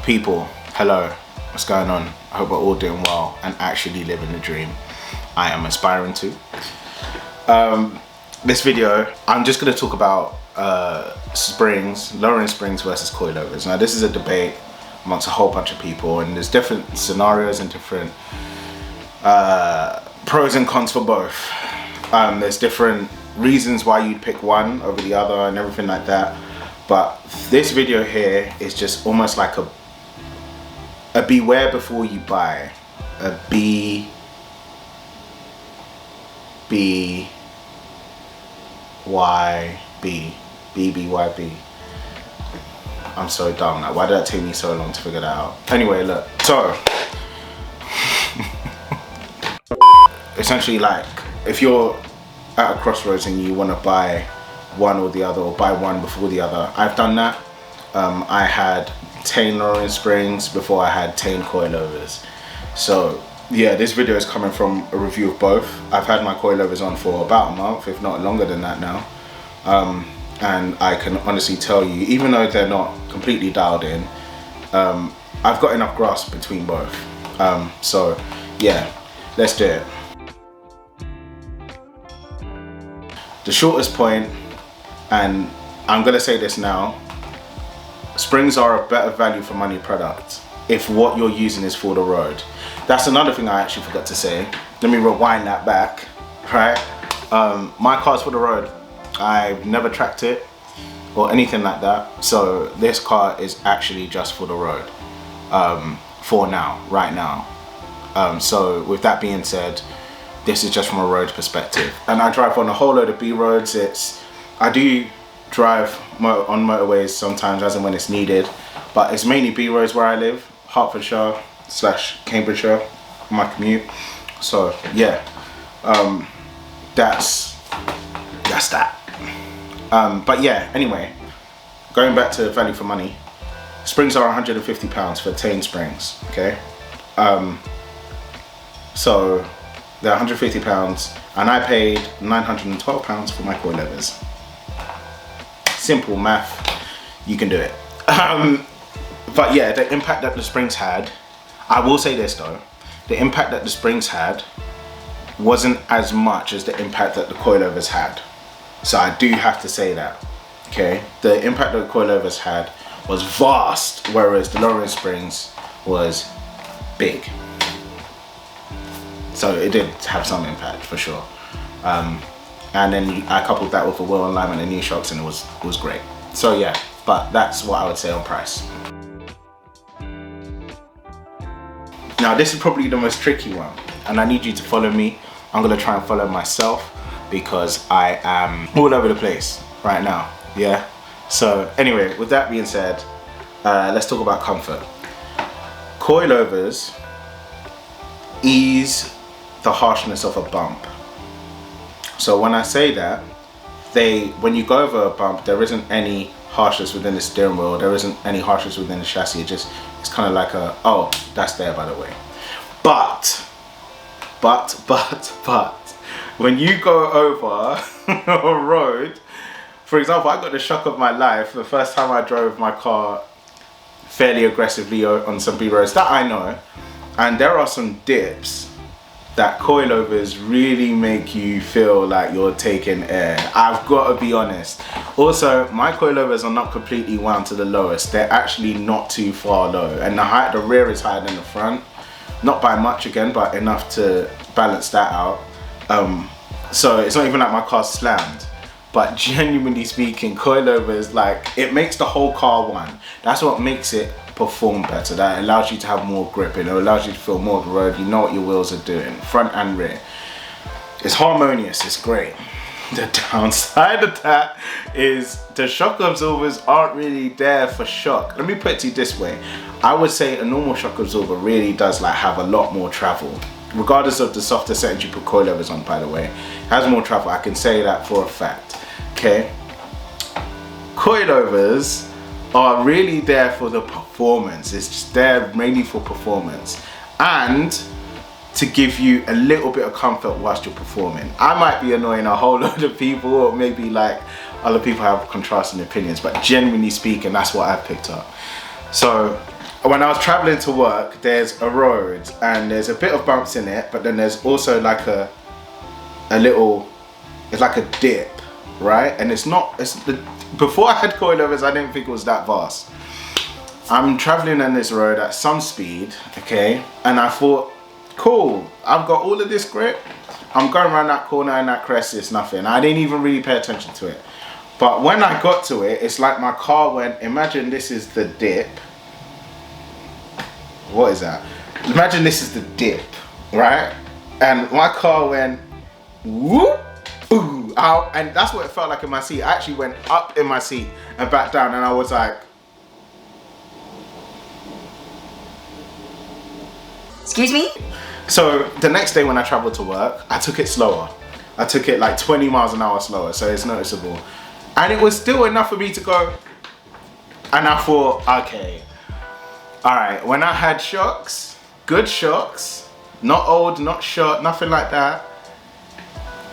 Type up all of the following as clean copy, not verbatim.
People, hello, what's going on? I hope we're all doing well and actually living the dream I am aspiring to. This video, I'm just going to talk about springs, lowering springs versus coilovers. Now this is a debate amongst a whole bunch of people, and there's different scenarios and different pros and cons for both. There's different reasons why you'd pick one over the other and everything like that. But this video here is just almost like a beware before you buy, a BBYB. I'm so dumb. Like, why did that take me so long to figure that out? Anyway, look. So, essentially, like, if you're at a crossroads and you want to buy one or the other, or buy one before the other, I've done that. I had Tane lowering springs before I had Tane coilovers. So yeah, this video is coming from a review of both. I've had my coilovers on for about a month, if not longer than that now. And I can honestly tell you, even though they're not completely dialed in, I've got enough grasp between both. So yeah, let's do it. The shortest point, and I'm gonna say this now, springs are a better value for money product if what you're using is for the road. That's another thing I actually forgot to say. Let me rewind that back, right? My car's for the road. I've never tracked it or anything like that. So this car is actually just for the road, for now, right now. So with that being said, this is just from a road perspective. And I drive on a whole load of B roads. I do drive on motorways sometimes as and when it's needed, but it's mainly B roads where I live, Hertfordshire / Cambridgeshire, my commute. So yeah, that's that. But yeah, anyway, going back to value for money, springs are £150 for Tane springs, okay? So they're £150 and I paid £912 for my coilovers. Simple math, you can do it. But yeah, the impact that the springs had, I will say this though, the impact that the springs had wasn't as much as the impact that the coilovers had. So I do have to say that, okay? The impact that the coilovers had was vast, whereas the lowering springs was big. So it did have some impact for sure. And then I coupled that with a wheel alignment and new shocks, and it was great. So yeah, but that's what I would say on price. Now this is probably the most tricky one, and I need you to follow me. I'm gonna try and follow myself because I am all over the place right now, yeah? So anyway, with that being said, let's talk about comfort. Coilovers ease the harshness of a bump. So when I say that, when you go over a bump, there isn't any harshness within the steering wheel, there isn't any harshness within the chassis. It's kind of like oh, that's there by the way. But, when you go over a road, for example, I got the shock of my life the first time I drove my car fairly aggressively on some B roads that I know, and there are some dips that coilovers really make you feel like you're taking air. I've got to be honest. Also, my coilovers are not completely wound to the lowest. They're actually not too far low, and the rear is higher than the front. Not by much again, but enough to balance that out. So it's not even like my car's slammed. But genuinely speaking, coilovers, like, it makes the whole car one. That's what makes it perform better. That allows you to have more grip, and it allows you to feel more of the road. You know what your wheels are doing, front and rear. It's harmonious, it's great. The downside of that is the shock absorbers aren't really there for shock. Let me put it to you this way. I would say a normal shock absorber really does like have a lot more travel. Regardless of the softer settings you put coilovers on, by the way, it has more travel. I can say that for a fact, okay? Coilovers are really there for the performance. It's just there mainly for performance. And to give you a little bit of comfort whilst you're performing. I might be annoying a whole lot of people, or maybe like other people have contrasting opinions, but genuinely speaking, that's what I've picked up. So when I was traveling to work, there's a road and there's a bit of bumps in it, but then there's also like a little, it's like a dip, right? And before I had coilovers, I didn't think it was that vast. I'm traveling on this road at some speed, okay? And I thought, cool, I've got all of this grip. I'm going around that corner and that crest, it's nothing. I didn't even really pay attention to it. But when I got to it, it's like my car went, imagine this is the dip. What is that? Imagine this is the dip, right? And my car went, whoop, boo, out. And that's what it felt like in my seat. I actually went up in my seat and back down, and I was like, excuse me? So the next day when I traveled to work, I took it slower. I took it like 20 miles an hour slower, so it's noticeable. And it was still enough for me to go. And I thought, okay, all right, when I had shocks, good shocks, not old, not short, nothing like that,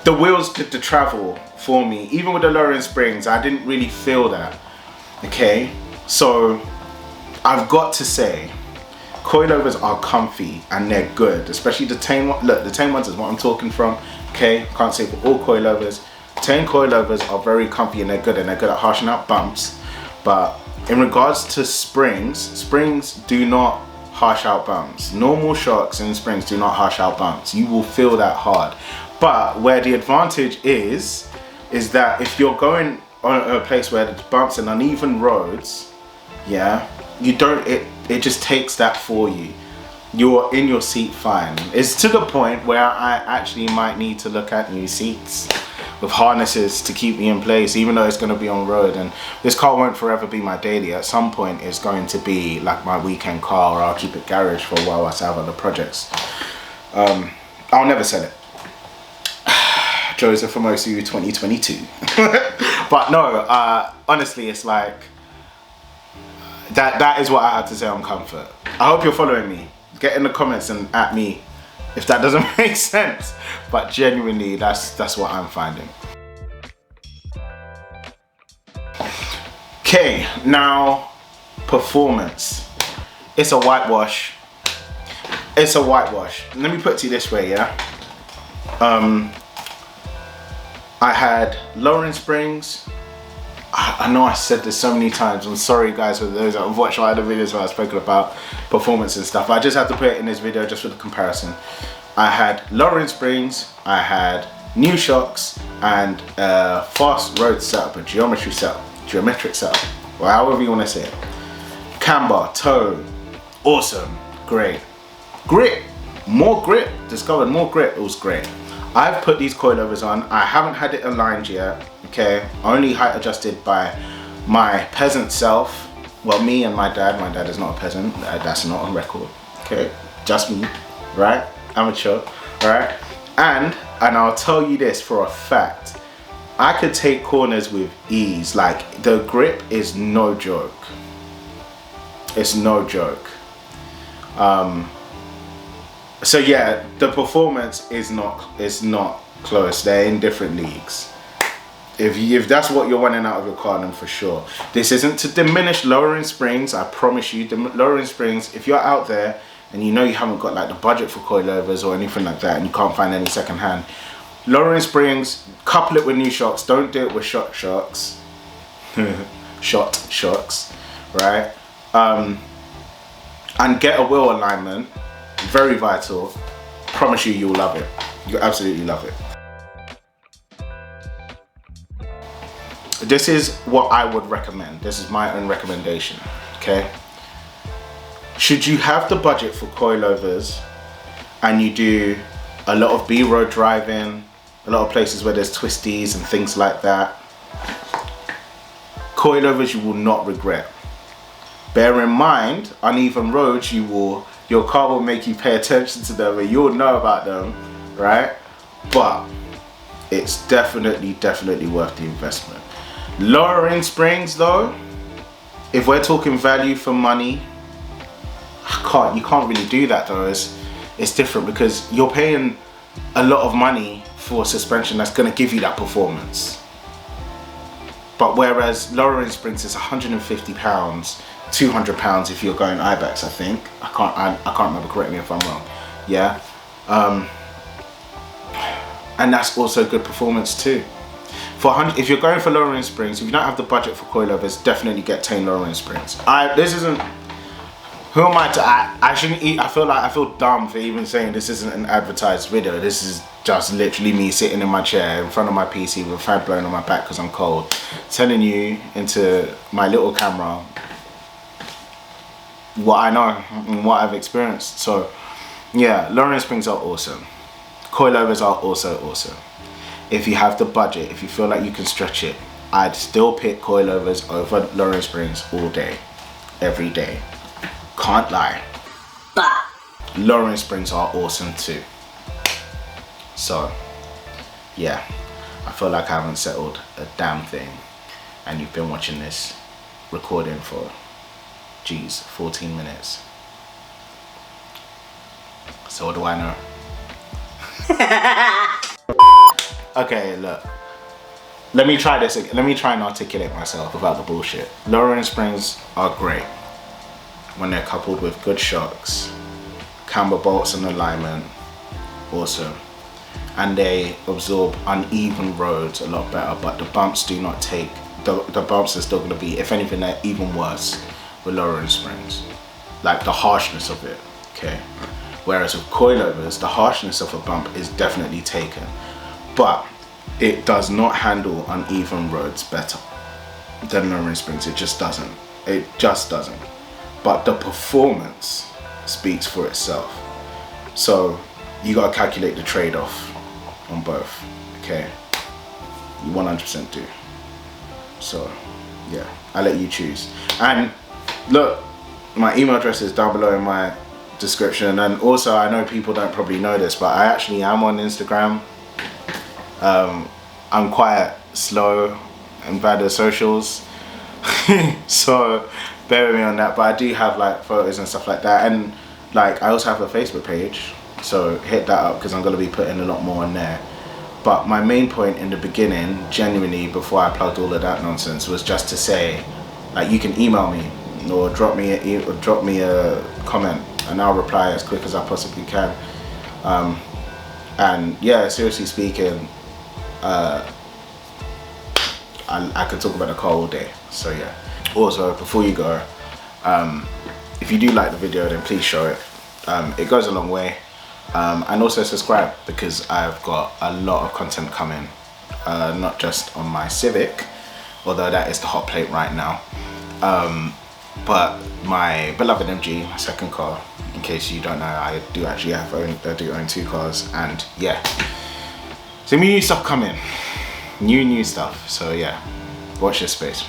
the wheels did the travel for me. Even with the lowering springs, I didn't really feel that, okay? So I've got to say, coilovers are comfy and they're good, especially the Tane one. Look, the Tane ones is what I'm talking from, okay? Can't say for all coilovers. Tane coilovers are very comfy and they're good at harshing out bumps. But in regards to springs do not harsh out bumps. Normal shocks and springs do not harsh out bumps. You will feel that hard. But where the advantage is that if you're going on a place where there's bumps and uneven roads, yeah, it just takes that for you. You're in your seat fine. It's to the point where I actually might need to look at new seats with harnesses to keep me in place, even though it's going to be on road. And this car won't forever be my daily. At some point it's going to be like my weekend car, or I'll keep it garage for a while whilst I have other projects. I'll never sell it. Joseph from OCU 2022. But no, honestly, it's like that is what I had to say on comfort. I hope you're following me. Get in the comments and at me if that doesn't make sense, but genuinely that's what I'm finding. Okay, now performance. It's a whitewash. It's a whitewash. Let me put it to you this way, yeah. I had lowering springs. I know I said this so many times. I'm sorry guys for those that have watched my other videos where I've spoken about performance and stuff. I just have to put it in this video just for the comparison. I had lowering springs, I had new shocks, and a fast road setup, a geometric setup, or however you want to say it. Camber, toe, awesome, great. Grip, more grip, discovered more grip, it was great. I've put these coilovers on, I haven't had it aligned yet, okay? Only height adjusted by my peasant self. Well, me and my dad is not a peasant, that's not on record, okay? Just me, right? Amateur, right? And I'll tell you this for a fact, I could take corners with ease. Like, the grip is no joke. It's no joke. So yeah, the performance is not close. They're in different leagues. If that's what you're wanting out of your car, then for sure. This isn't to diminish lowering springs. I promise you, the lowering springs, if you're out there and you know you haven't got like the budget for coilovers or anything like that, and you can't find any second hand, lowering springs, couple it with new shocks. Don't do it with shocks. shocks, right? And get a wheel alignment. Very vital. Promise you, you'll love it. You'll absolutely love it. This is what I would recommend. This is my own recommendation, okay? Should you have the budget for coilovers and you do a lot of B-road driving, a lot of places where there's twisties and things like that, coilovers you will not regret. Bear in mind, uneven roads, your car will make you pay attention to them and you'll know about them, right? But it's definitely worth the investment. Lowering springs though, if we're talking value for money, you can't really do that though. it's different because you're paying a lot of money for suspension that's going to give you that performance. But whereas lowering springs is £150, £200 if you're going Ibex, I think. I can't remember, correct me if I'm wrong. Yeah. And that's also good performance too. If you're going for lowering springs, if you don't have the budget for coilovers, definitely get Tane lowering springs. This isn't, who am I to, I shouldn't eat, I feel dumb for even saying this isn't an advertised video. This is just literally me sitting in my chair in front of my PC with a fan blowing on my back because I'm cold, telling you into my little camera what I know and what I've experienced. So yeah, lowering springs are awesome. Coilovers are also awesome. If you have the budget, if you feel like you can stretch it, I'd still pick coilovers over lowering springs all day, every day. Can't lie. Bah. Lowering springs are awesome too. So yeah, I feel like I haven't settled a damn thing, and you've been watching this recording for, geez, 14 minutes. So what do I know? Okay, look. Let me try this again. Let me try and articulate myself about the bullshit. Lowering springs are great when they're coupled with good shocks, camber bolts and alignment, awesome. And they absorb uneven roads a lot better, but the bumps do not take, the bumps are still gonna be, if anything, they're even worse with lowering springs. Like the harshness of it, okay? Whereas with coilovers, the harshness of a bump is definitely taken, but it does not handle uneven roads better than lowering springs. It just doesn't. It just doesn't. But the performance speaks for itself. So you gotta calculate the trade-off on both, okay? You 100% do. So yeah, I let you choose. And look, my email address is down below in my description, and also I know people don't probably know this, but I actually am on Instagram. I'm quite slow and bad at socials, so bear with me on that, but I do have like photos and stuff like that, and like I also have a Facebook page, so hit that up because I'm going to be putting a lot more on there. But my main point in the beginning, genuinely, before I plugged all of that nonsense, was just to say, like, you can email me or drop me a comment and I'll reply as quick as I possibly can. And yeah, seriously speaking, I could talk about the car all day. So yeah. Also, before you go, if you do like the video, then please show it. It goes a long way. And also subscribe, because I've got a lot of content coming, not just on my Civic, although that is the hot plate right now, but my beloved MG, my second car. In case you don't know, I do actually own 2 cars, and yeah, so new stuff coming, new stuff. So yeah, watch this space.